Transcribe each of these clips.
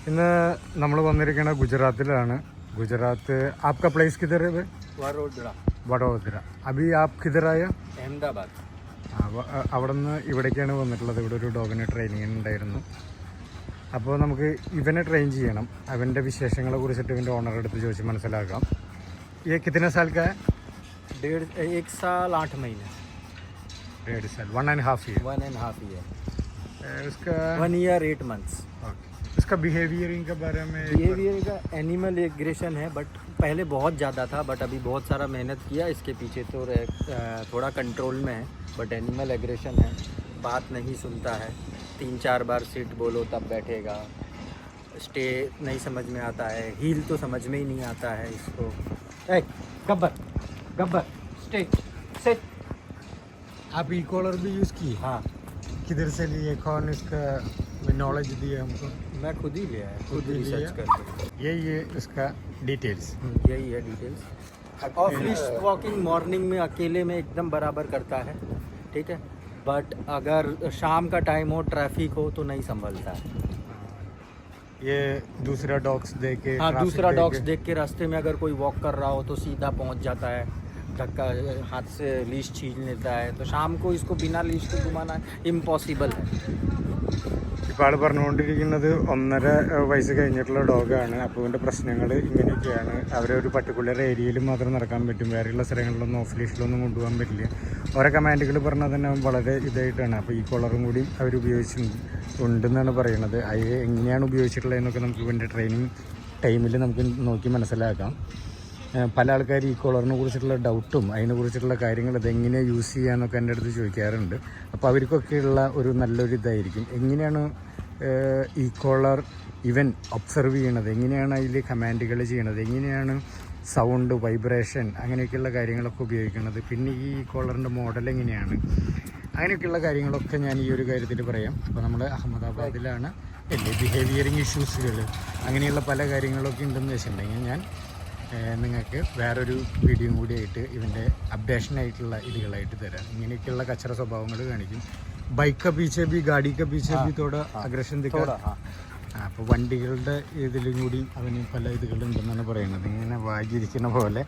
ഇന്ന് നമ്മൾ വന്നിരിക്കുന്ന ഗുജറാത്തിലാണ്. ഗുജറാത്ത് आपका प्लेस किधर है? വഡോദര. വഡോദര. അബി ആപ് കിധറായ? അഹമ്മദാബാദ്. അവിടെ നിന്ന് ഇവിടേക്കാണ് വന്നിട്ടുള്ളത്. ഇവിടെ ഒരു ഡോഗിന് ട്രെയിനിങ് ഉണ്ടായിരുന്നു. അപ്പോൾ നമുക്ക് ഇവനെ ട്രെയിൻ ചെയ്യണം. അവൻ്റെ വിശേഷങ്ങളെ കുറിച്ചിട്ട് ഇവൻ്റെ ഓണറെ അടുത്ത് ചോദിച്ച് മനസ്സിലാക്കാം. ये कितने साल का है? 1 साल 8 महीने. 1.5 साल, 1.5 year. 1.5 year. उसका 1 year 8 months. उसका बिहेवियरिंग के बारे में? बिहेवियर का एनिमल एग्रेशन है, बट पहले बहुत ज़्यादा था, बट अभी बहुत सारा मेहनत किया इसके पीछे, तो थोड़ा कंट्रोल में है. बट एनिमल एग्रेशन है, बात नहीं सुनता है. 3-4 बार सिट बोलो तब बैठेगा. स्टे नहीं समझ में आता है. हील तो समझ में ही नहीं आता है इसको. Gabbar Gabbar stay sit. आप ई कॉलर भी यूज़ किए? हाँ, किधर से लिए? कौन इसका नॉलेज दिया हमको? मैं खुद ही लिया है, खुद ही रिसर्च लिया? करके. यही है इसका डिटेल्स. यही है डिटेल्स. और फिश वॉकिंग मॉर्निंग में अकेले में एकदम बराबर करता है, ठीक है. बट अगर शाम का टाइम हो, ट्रैफिक हो, तो नहीं संभलता है. ये दूसरा डॉग्स देख के? हाँ, traffic दूसरा देख डॉग्स के? देख के रास्ते में अगर कोई वॉक कर रहा हो तो सीधा पहुंच जाता है. धक्का हाथ से लीश छीन लेता है. तो शाम को इसको बिना लीश के घुमाना इम्पॉसिबल है. ഇപ്പോൾ ആൾ പറഞ്ഞുകൊണ്ടിരിക്കുന്നത് 1.5 വയസ്സ് കഴിഞ്ഞിട്ടുള്ള ഡോഗാണ്. അപ്പോൾ ഇതിൻ്റെ പ്രശ്നങ്ങൾ ഇങ്ങനെയൊക്കെയാണ്. അവരെ ഒരു പർട്ടിക്കുലർ ഏരിയയിൽ മാത്രം നടക്കാൻ പറ്റും, വേറെയുള്ള സ്ഥലങ്ങളിലൊന്നും ഓഫ് ലീഷിലൊന്നും കൊണ്ടുപോകാൻ പറ്റില്ല. ഓരോ കമാൻഡുകൾ പറഞ്ഞാൽ തന്നെ വളരെ ഇതായിട്ടാണ്. അപ്പോൾ ഈ കോളറും കൂടി അവർ ഉപയോഗിച്ചിട്ടുണ്ടെന്നാണ് പറയുന്നത്. അത് എങ്ങനെയാണ് ഉപയോഗിച്ചിട്ടുള്ളതെന്നൊക്കെ നമുക്ക് ഇതിൻ്റെ ട്രെയിനിങ് ടൈമിൽ നമുക്ക് നോക്കി മനസ്സിലാക്കാം. പല ആൾക്കാർ ഈ കോളറിനെ കുറിച്ചിട്ടുള്ള ഡൗട്ടും അതിനെക്കുറിച്ചിട്ടുള്ള കാര്യങ്ങൾ അതെങ്ങനെയാണ് യൂസ് ചെയ്യാമെന്നൊക്കെ എൻ്റെ അടുത്ത് ചോദിക്കാറുണ്ട്. അപ്പോൾ അവർക്കൊക്കെയുള്ള ഒരു നല്ലൊരു ഇതായിരിക്കും എങ്ങനെയാണ് ഈ കോളർ ഇവൻ ഒബ്സർവ് ചെയ്യണത്, എങ്ങനെയാണ് അതിൽ കമാൻഡുകൾ ചെയ്യണത്, എങ്ങനെയാണ് സൗണ്ട്, വൈബ്രേഷൻ, അങ്ങനെയൊക്കെയുള്ള കാര്യങ്ങളൊക്കെ ഉപയോഗിക്കുന്നത്, പിന്നെ ഈ കോളറിൻ്റെ മോഡൽ എങ്ങനെയാണ്, അങ്ങനെയൊക്കെയുള്ള കാര്യങ്ങളൊക്കെ ഞാൻ ഈ ഒരു കാര്യത്തിൽ പറയാം. അപ്പോൾ നമ്മൾ അഹമ്മദാബാദിലാണ്. ബിഹേവിയറിങ് ഇഷ്യൂസുകൾ അങ്ങനെയുള്ള പല കാര്യങ്ങളൊക്കെ ഉണ്ടെന്ന് വെച്ചിട്ടുണ്ടെങ്കിൽ ഞാൻ നിങ്ങൾക്ക് വേറൊരു വീഡിയോ കൂടി ആയിട്ട് ഇവൻ്റെ അപ്ഡേഷനായിട്ടുള്ള ഇതുകളായിട്ട് തരാം. ഇങ്ങനെയൊക്കെയുള്ള കച്ചറ സ്വഭാവങ്ങൾ കാണിക്കും. ബൈക്ക് പീച്ചെ ബി ഗാഡി പീച്ചെ ബി തോടെ അഗ്രഷൻ ദിക്കാ. അപ്പോൾ വണ്ടികളുടെ ഇതിലും കൂടി അവന് പല ഇതുകളുണ്ടെന്നാണ് പറയുന്നത്. ഇങ്ങനെ വാങ്ങിയിരിക്കുന്ന പോലെ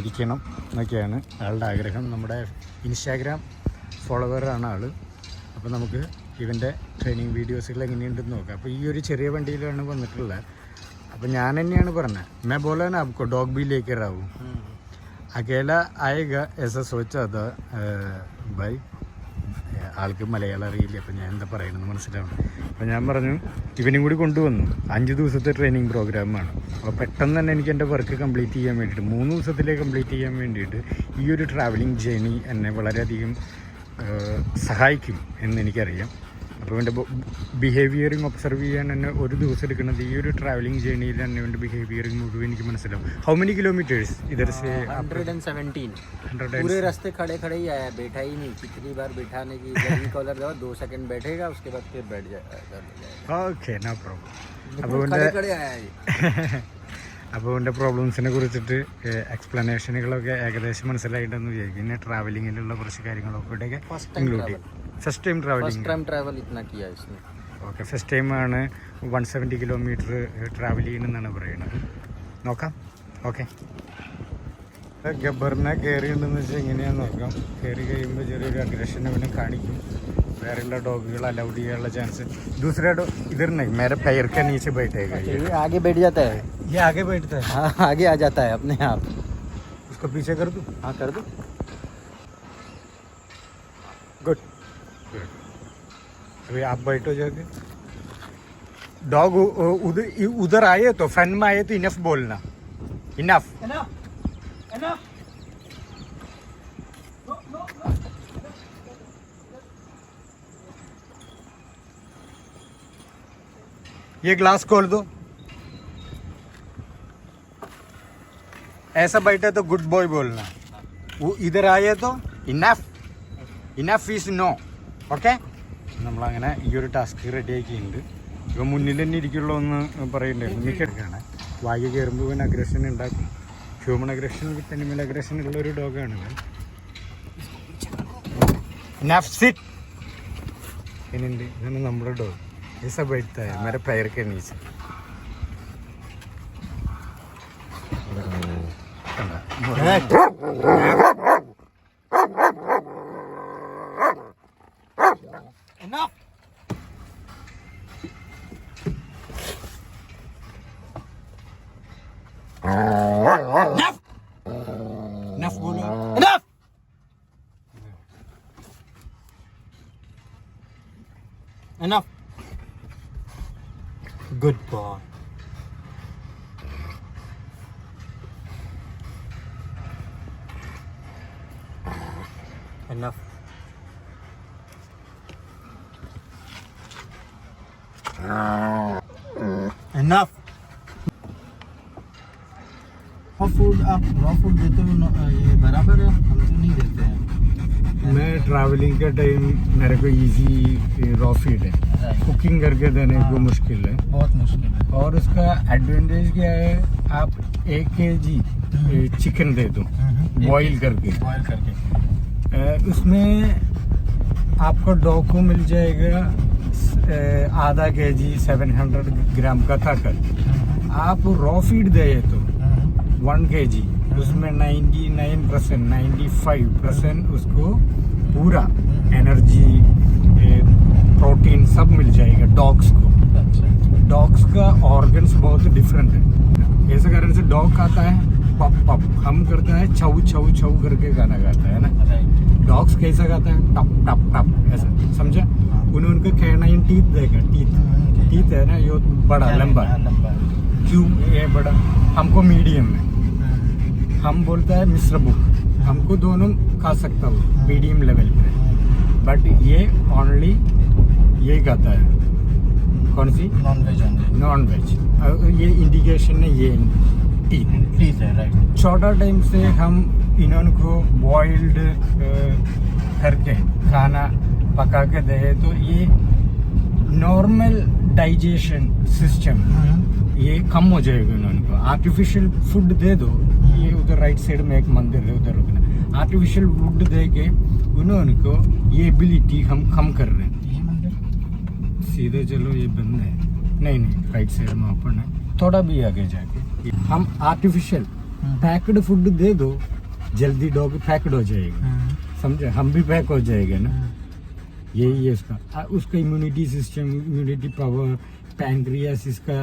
ഇരിക്കണം എന്നൊക്കെയാണ് ആളുടെ ആഗ്രഹം. നമ്മുടെ ഇൻസ്റ്റാഗ്രാം ഫോളോവറാണ് ആൾ. അപ്പോൾ നമുക്ക് ഇവൻ്റെ ട്രെയിനിങ് വീഡിയോസുകൾ എങ്ങനെയുണ്ടെന്ന് നോക്കാം. അപ്പോൾ ഈ ഒരു ചെറിയ വണ്ടിയിലാണ് വന്നിട്ടുള്ളത്. അപ്പോൾ ഞാൻ തന്നെയാണ് പറഞ്ഞത്, मैं बोला ना आपको डॉग भी लेकर आओ. अकेला आएगा ऐसा सोचा था भाई. ആൾക്ക് മലയാളം അറിയില്ല. അപ്പോൾ ഞാൻ എന്താ പറയുന്നത് മനസ്സിലാവണം. അപ്പോൾ ഞാൻ പറഞ്ഞു ഇവനും കൂടി കൊണ്ടുവന്നു. 5 ദിവസത്തെ ട്രെയിനിങ് പ്രോഗ്രാമാണ്. അപ്പോൾ പെട്ടെന്ന് തന്നെ എനിക്ക് എൻ്റെ വർക്ക് കംപ്ലീറ്റ് ചെയ്യാൻ വേണ്ടിയിട്ട് 3 ദിവസത്തിലേക്ക് കംപ്ലീറ്റ് ചെയ്യാൻ വേണ്ടിയിട്ട് ഈ ഒരു ട്രാവലിംഗ് ജേണി എന്നെ വളരെയധികം സഹായിക്കും എന്നെനിക്കറിയാം. അപ്പോൾ എൻ്റെ ബിഹേവിയറിങ് ഒബ്സർവ് ചെയ്യാൻ തന്നെ ഒരു ദിവസം എടുക്കുന്നത്. ഈ ഒരു ട്രാവലിംഗ് ജേണിയിൽ തന്നെ എൻ്റെ ബിഹേവിയറിങ് മുഴുവൻ എനിക്ക് മനസ്സിലാവും. ഹൗ മെനി കിലോമീറ്റേഴ്സ് इधर से? 117. पूरे रास्ते खड़े खड़े ही आया, बैठा ही नहीं. कितनी बार बैठाने की जल्दी कॉलर दो, 2 सेकंड बैठेगा, उसके बाद फिर बैठ जाएगा. Okay, no problem. അപ്പോൾ खड़े खड़े आया ये. അപ്പോൾ എൻ്റെ പ്രോബ്ലംസിനെ കുറിച്ചിട്ട് എക്സ്പ്ലനേഷനുകളൊക്കെ ഏകദേശം മനസ്സിലായിട്ടുണ്ടെന്ന് വിചാരിക്കും. പിന്നെ ട്രാവലിങ്ങിലുള്ള കുറച്ച് കാര്യങ്ങളൊക്കെ ഇവിടെയൊക്കെ ഇൻക്ലൂഡ് ചെയ്യും. ഫസ്റ്റ് ടൈം ट्रैवल इतना किया इसने. ഓക്കെ, ഫസ്റ്റ് ടൈമാണ് 170 കിലോമീറ്റർ ട്രാവൽ ചെയ്യണമെന്നാണ് പറയുന്നത്. നോക്കാം. ഓക്കെ, ഗബ്ബറിനെ കയറിയിട്ടുണ്ടെന്ന് വെച്ചാൽ എങ്ങനെയാണെന്ന് നോക്കാം. കയറി കഴിയുമ്പോൾ ചെറിയൊരു അഗ്രഷൻ അവനെ കാണിക്കും. വേറെയുള്ള ഡോഗുകൾ അലൗഡ് ചെയ്യാനുള്ള ചാൻസ്. दूसरा डॉग इधर नहीं, मेरे पैर के नीचे बैठेगा. ये आगे बैठ जाता है. ये आगे बैठता है? हाँ, आगे आ जाता है अपने आप. उसको पीछे कर दूँ? हाँ, कर दो. Good good. अभी आप बैठो जाके. डॉग उधर आए तो फन में आए तो इनफ बोलना. इनफ. ये ग्लास खोल दो. ऐसा बैठे तो गुड बॉय बोलना. वो इधर आए तो enough. Enough is no. Okay, നമ്മളങ്ങനെ ഈ ഒരു ടാസ്ക് റെഡിയാക്കിയിട്ടുണ്ട്. ഇപ്പം മുന്നിൽ തന്നെ ഇരിക്കുള്ളൂ എന്ന് പറയുന്നുണ്ടായിരുന്നു. മിക്കെടുക്കുകയാണ്. വായു കയറുമ്പോൾ ഇവൻ അഗ്രഷൻ ഉണ്ടാക്കും. ഹ്യൂമൺ അഗ്രഷൻ വിത്ത് അനിമൽ അഗ്രഷൻ ഉള്ളൊരു ഡോഗാണ് ഇവൻ. Enough sit. ഇനിയുണ്ട്, ഇതാണ് നമ്മുടെ ഡോഗ്. ഈ सब बैठता है मेरे पैर के नीचे. Enough. Enough. Enough बोलो. Enough. Enough. Good boy. Enough. Enough. Food आप रॉ फूड देते हो ये बराबर है, हम तो नहीं देते हैं. मैं ट्रैवलिंग के टाइम मेरे को इजी रॉ फीड है, कुकिंग करके देने को मुश्किल है, बहुत मुश्किल है. और उसका एडवांटेज क्या है, आप 1 kg चिकन दे दो बॉईल करके, उसमें आपको डॉग को मिल जाएगा आधा kg 700 ग्राम का ताकत. आप रॉ फीड दे तो 1 kg उसमें 99% 95% उसको पूरा एनर्जी प्रोटीन सब मिल जाएगा डॉग्स को. डॉग्स का ऑर्गन्स बहुत डिफरेंट है, ऐसे कारण से डॉग खाता है पप पप, हम करता है छऊ छऊ छऊ करके गाना गाता है ना. डॉग्स कैसा गाता है, टप टप टप, ऐसा समझा. उनका कैनाइन टीथ देगा, टीथ है ना, ये बड़ा लंबा. क्यों ये बड़ा, हमको मीडियम में, हम बोलता है मिश्र बुक, हमको दोनों खा सकता हूँ मीडियम लेवल पे, बट ये ओनली ये खाता है. कौन सी, नॉन वेज. ये इंडिकेशन है, ये टीथ है. राइट. छोटा टाइम से हम इनको बॉइल्ड करके खाना पका के दे तो ये नॉर्मल डाइजेशन सिस्टम ये कम हो जाएगा. उनको आर्टिफिशियल फूड दे दो, ये उधर राइट साइड में एक मंदिर है, उधर रुकना. आर्टिफिशियल फूड दे के उनको ये एबिलिटी हम कम कर रहे हैं. ये मंदिर सीधे चलो, ये बंद है. नहीं राइट साइड में ओपन है, थोड़ा भी आगे जाके. हम आर्टिफिशियल पैक्ड फूड दे दो, जल्दी डॉग पैक्ड हो जाएगा, समझे, हम भी पैक हो जाएगा ना. यही है उसका immunity system, immunity power, pancreas, इसका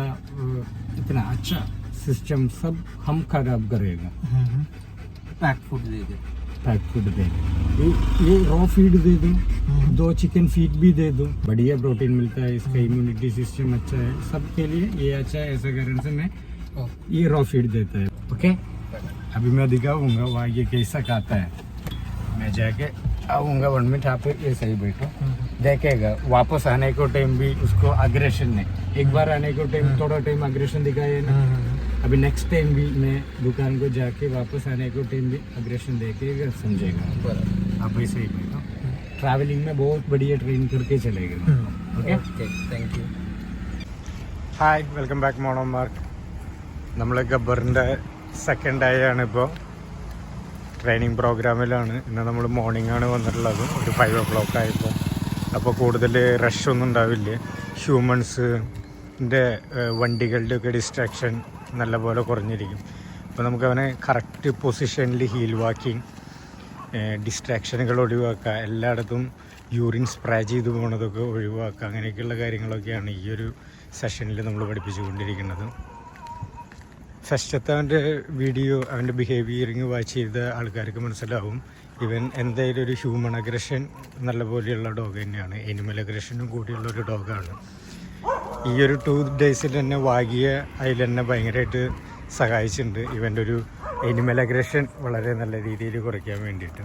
इतना अच्छा सिस्टम सब हम खराब करेगा. पैक फूड दे दो, ये रॉ फीड दे दो, 2 चिकन फीड भी दे दो, बढ़िया प्रोटीन मिलता है. इसका इम्यूनिटी सिस्टम अच्छा है, सबके लिए ये अच्छा है. ऐसा कारण से मैं ये रॉ फीड देता है. ओके, अभी मैं दिखाऊंगा वहाँ ये कैसा खाता है. मैं जाके आऊँगा 1 मिनट, आप ये सही बैठो, देखेगा. वापस आने को टाइम भी उसको अग्रेशन नहीं, एक बार आने को टाइम थोड़ा टाइम अग्रेशन दिखाए ना, अभी नेक्स्ट टाइम भी मैं दुकान को जाके वापस आने को टाइम भी अग्रेशन देखेगा, समझेगा. आप ऐसे ही बैठो, ट्रैवलिंग में बहुत बढ़िया ट्रेन करके चलेगा. Okay, thank you. Hi, welcome back മോണോമാർക്ക്. നമ്മൾ ഗബ്ബറിൻ്റെ സെക്കൻഡ് ഡേ ആണ് ഇപ്പോൾ, ട്രെയിനിങ് പ്രോഗ്രാമിലാണ്. ഇന്ന് നമ്മൾ മോർണിംഗ് ആണ് വന്നിട്ടുള്ളത്, ഒരു 5 o'clock ആയപ്പോൾ. അപ്പോൾ കൂടുതൽ റഷ് ഒന്നും ഉണ്ടാവില്ല. ഹ്യൂമൻസിൻ്റെ വണ്ടികളുടെ ഒക്കെ ഡിസ്ട്രാക്ഷൻ നല്ലപോലെ കുറഞ്ഞിരിക്കും. അപ്പോൾ നമുക്ക് അവനെ കറക്റ്റ് പൊസിഷനിൽ ഹീൽ വാക്കിങ്, ഡിസ്ട്രാക്ഷനുകൾ ഒഴിവാക്കുക, എല്ലായിടത്തും യൂറിൻ സ്പ്രേ ചെയ്ത് പോകുന്നതൊക്കെ ഒഴിവാക്കുക, അങ്ങനെയൊക്കെയുള്ള കാര്യങ്ങളൊക്കെയാണ് ഈ ഒരു സെഷനിൽ നമ്മൾ പഠിപ്പിച്ചുകൊണ്ടിരിക്കുന്നത്. ഫസ്റ്റത്തെ അവൻ്റെ വീഡിയോ, അവൻ്റെ ബിഹേവിയറിങ് വാച്ച് ചെയ്ത ആൾക്കാർക്ക് മനസ്സിലാവും ഇവൻ എന്തായാലും ഒരു ഹ്യൂമൻ അഗ്രഷൻ നല്ല പോലെയുള്ള ഡോഗ് തന്നെയാണ്, എനിമൽ അഗ്രഷനും കൂടിയുള്ള ഒരു ഡോഗാണ്. ഈ ഒരു 2 days തന്നെ വാഗിയ അതിൽ തന്നെ ഭയങ്കരമായിട്ട് സഹായിച്ചിട്ടുണ്ട് ഇവൻ്റെ ഒരു എനിമൽ അഗ്രഷൻ വളരെ നല്ല രീതിയിൽ കുറയ്ക്കാൻ വേണ്ടിയിട്ട്.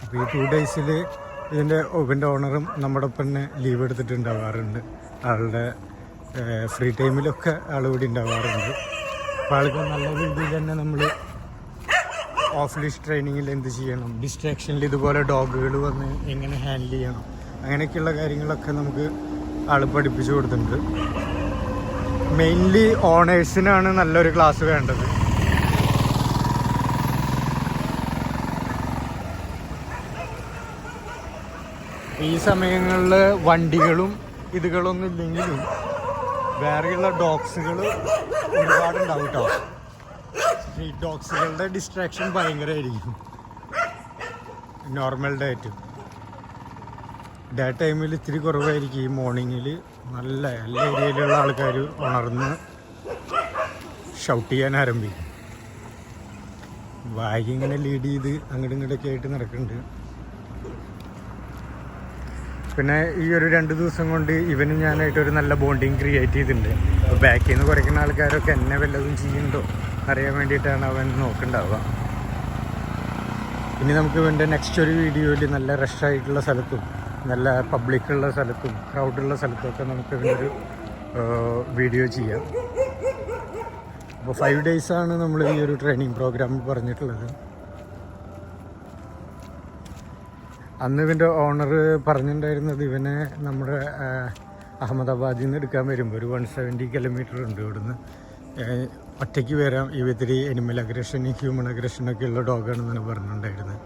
അപ്പോൾ ഈ 2 days ഇവൻ്റെ ഓണറും നമ്മുടെ ഒപ്പം തന്നെ ലീവ് എടുത്തിട്ടുണ്ടാവാറുണ്ട്. ആളുടെ ഫ്രീ ടൈമിലൊക്കെ ആൾ കൂടി ഉണ്ടാവാറുണ്ട്. അപ്പോൾ ആൾക്ക് നല്ല രീതിയിൽ തന്നെ നമ്മൾ ഓഫ് ലീഷ് ട്രെയിനിങ്ങിൽ എന്ത് ചെയ്യണം, ഡിസ്ട്രാക്ഷനിൽ ഇതുപോലെ ഡോഗുകൾ വന്ന് എങ്ങനെ ഹാൻഡിൽ ചെയ്യണം, അങ്ങനെയൊക്കെയുള്ള കാര്യങ്ങളൊക്കെ നമുക്ക് ആൾ പഠിപ്പിച്ചു കൊടുത്തിട്ടുണ്ട്. മെയിൻലി ഓണേഴ്സിനാണ് നല്ലൊരു ക്ലാസ് വേണ്ടത്. ഈ സമയങ്ങളിൽ വണ്ടികളും ഇതുകളൊന്നും ഇല്ലെങ്കിലും വേറെയുള്ള ഡോഗ്സുകൾ ഒരുപാടുണ്ടാവും കേട്ടോ. സ്ട്രീറ്റ് ഡോഗ്സുകളുടെ ഡിസ്ട്രാക്ഷൻ ഭയങ്കരമായിരിക്കും നോർമൽ ഡേറ്റ്. ഡേ ടൈമിൽ ഇത്തിരി കുറവായിരിക്കും. ഈ മോർണിംഗിൽ നല്ല എല്ലാ ഏരിയയിലുള്ള ആൾക്കാർ ഉണർന്ന് ഷൗട്ട് ചെയ്യാൻ ആരംഭിക്കും. ബാഗ് ഇങ്ങനെ ലീഡ് ചെയ്ത് അങ്ങോട്ടും ഇങ്ങോട്ടൊക്കെ ആയിട്ട് നടക്കുന്നുണ്ട്. പിന്നെ ഈ ഒരു 2 ദിവസം കൊണ്ട് ഇവനും ഞാനായിട്ടൊരു നല്ല ബോണ്ടിങ് ക്രിയേറ്റ് ചെയ്തിട്ടുണ്ട്. അപ്പോൾ ബാക്കിൽ നിന്ന് കുറയ്ക്കുന്ന ആൾക്കാരൊക്കെ എന്നെ വല്ലതും ചെയ്യുന്നുണ്ടോ അറിയാൻ വേണ്ടിയിട്ടാണ് അവൻ നോക്കുന്നുണ്ടാവുക. ഇനി നമുക്ക് ഇവൻ്റെ നെക്സ്റ്റ് ഒരു വീഡിയോയിൽ നല്ല റഷായിട്ടുള്ള സ്ഥലത്തും നല്ല പബ്ലിക്കുള്ള സ്ഥലത്തും ക്രൗഡുള്ള സ്ഥലത്തുമൊക്കെ നമുക്ക് ഇവനൊരു വീഡിയോ ചെയ്യാം. അപ്പോൾ 5 ഡേയ്സാണ് നമ്മൾ ഈ ഒരു ട്രെയിനിങ് പ്രോഗ്രാമിൽ പറഞ്ഞിട്ടുള്ളത്. അന്ന് ഇവൻ്റെ ഓണർ പറഞ്ഞിട്ടുണ്ടായിരുന്നത് ഇവനെ നമ്മുടെ അഹമ്മദാബാദിൽ നിന്ന് എടുക്കാൻ വരുമ്പോൾ ഒരു 170 കിലോമീറ്റർ ഉണ്ട് ഇവിടുന്ന്. ഒറ്റയ്ക്ക് വരാം. ഇവത്തിരി എനിമൽ അഗ്രഷൻ ഹ്യൂമൻ അഗ്രഷനൊക്കെ ഉള്ള ഡോഗാണെന്നാണ് പറഞ്ഞിട്ടുണ്ടായിരുന്നത്.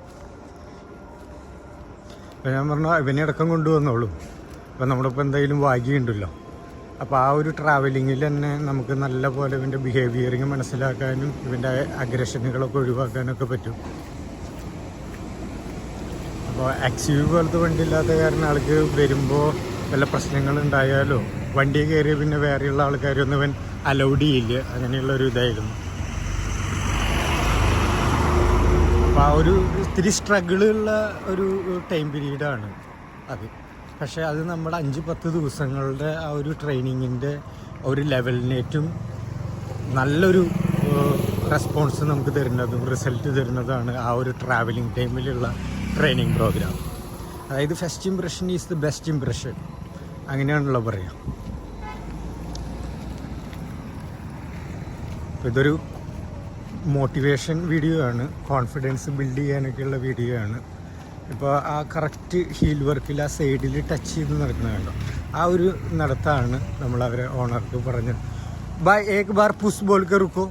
അപ്പോൾ ഞാൻ പറഞ്ഞു ഇവനെ അടക്കം കൊണ്ടുവന്നോളൂ. അപ്പോൾ നമ്മളിപ്പോൾ എന്തായാലും ഭാഗ്യമുണ്ടല്ലോ. അപ്പോൾ ആ ഒരു ട്രാവലിങ്ങിൽ തന്നെ നമുക്ക് നല്ല പോലെ ഇവൻ്റെ ബിഹേവിയറിങ് മനസ്സിലാക്കാനും ഇവൻ്റെ അഗ്രഷനുകളൊക്കെ ഒഴിവാക്കാനൊക്കെ പറ്റും. അപ്പോൾ എക്സ്യൂ പോലത്തെ വണ്ടി ഇല്ലാത്ത കാരണം ആൾക്ക് വരുമ്പോൾ വല്ല പ്രശ്നങ്ങളുണ്ടായാലോ വണ്ടി കയറിയ പിന്നെ വേറെയുള്ള ആൾക്കാരൊന്നും ഇവൻ അലൗഡ് ചെയ്യില്ല. അങ്ങനെയുള്ളൊരു ഇതായിരുന്നു. അപ്പോൾ ആ ഒരു ഇത്തിരി സ്ട്രഗിളുള്ള ഒരു ടൈം പീരീഡാണ് അത്. പക്ഷേ അത് നമ്മുടെ 5-10 ദിവസങ്ങളുടെ ആ ഒരു ട്രെയിനിങ്ങിൻ്റെ ഒരു ലെവലിനേറ്റവും നല്ലൊരു റെസ്പോൺസ് നമുക്ക് തരുന്നതും റിസൾട്ട് തരുന്നതാണ് ആ ഒരു ട്രാവലിംഗ് ടൈമിലുള്ള ട്രെയിനിങ് പ്രോഗ്രാം. അതായത് first impression is the best impression, അങ്ങനെയാണല്ലോ പറയാം. ഇതൊരു മോട്ടിവേഷൻ വീഡിയോ ആണ്, കോൺഫിഡൻസ് ബിൽഡ് ചെയ്യാനൊക്കെയുള്ള വീഡിയോ ആണ്. ഇപ്പോൾ ആ കറക്റ്റ് ഹീൽ വർക്കിൽ ആ സൈഡിൽ ടച്ച് ചെയ്ത് നടക്കുന്നത് കണ്ടോ, ആ ഒരു നടത്താണ് നമ്മൾ അവരെ ഓണർക്ക് പറഞ്ഞത്. ബായ് ഏക് ബാർ പുഷ് ബോൾ കെ റുക്കോ,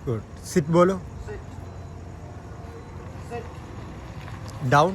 ഗുഡ് സിറ്റ് ബോലോ, ഡൗൺ